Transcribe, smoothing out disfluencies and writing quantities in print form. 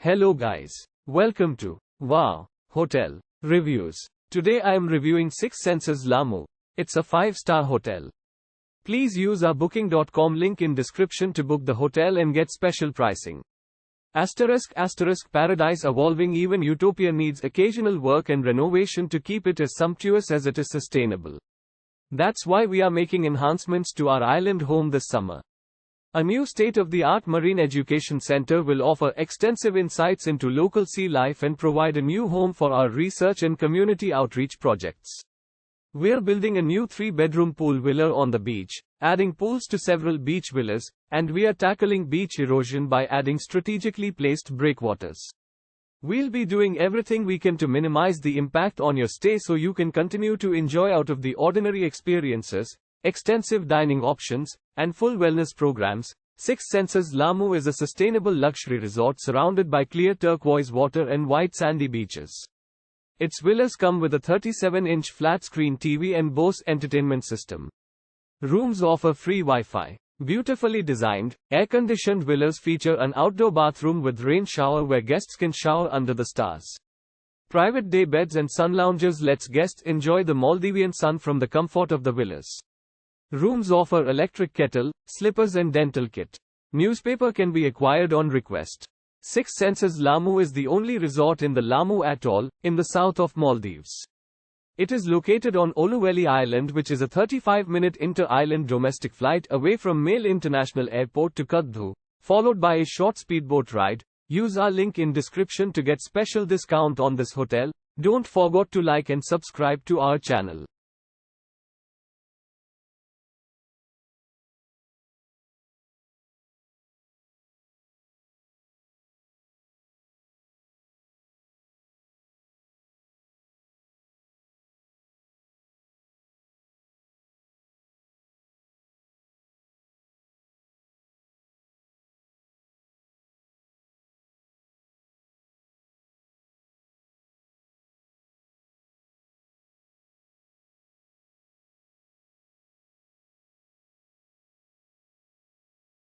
Hello guys. Welcome to Wow Hotel Reviews. Today I am reviewing 6 Senses Laamu. It's a 5-star hotel. Please use our booking.com link in description to book the hotel and get special pricing. *** Paradise evolving. Even Utopia needs occasional work and renovation to keep it as sumptuous as it is sustainable. That's why we are making enhancements to our island home this summer. A new state-of-the-art marine education center will offer extensive insights into local sea life and provide a new home for our research and community outreach projects. We're building a new 3-bedroom pool villa on the beach, adding pools to several beach villas, and we are tackling beach erosion by adding strategically placed breakwaters. We'll be doing everything we can to minimize the impact on your stay so you can continue to enjoy out of the ordinary experiences, extensive dining options, and full wellness programs. 6 Senses Laamu is a sustainable luxury resort surrounded by clear turquoise water and white sandy beaches. Its villas come with a 37-inch flat-screen TV and Bose entertainment system. Rooms offer free Wi-Fi. Beautifully designed, air-conditioned villas feature an outdoor bathroom with rain shower where guests can shower under the stars. Private day beds and sun lounges lets guests enjoy the Maldivian sun from the comfort of the villas. Rooms offer electric kettle, slippers and dental kit. Newspaper can be acquired on request. 6 Senses Laamu is the only resort in the Laamu Atoll, in the south of Maldives. It is located on Oluveli Island, which is a 35-minute inter-island domestic flight away from Male International Airport to Kadhu, followed by a short speedboat ride. Use our link in description to get special discount on this hotel. Don't forget to like and subscribe to our channel.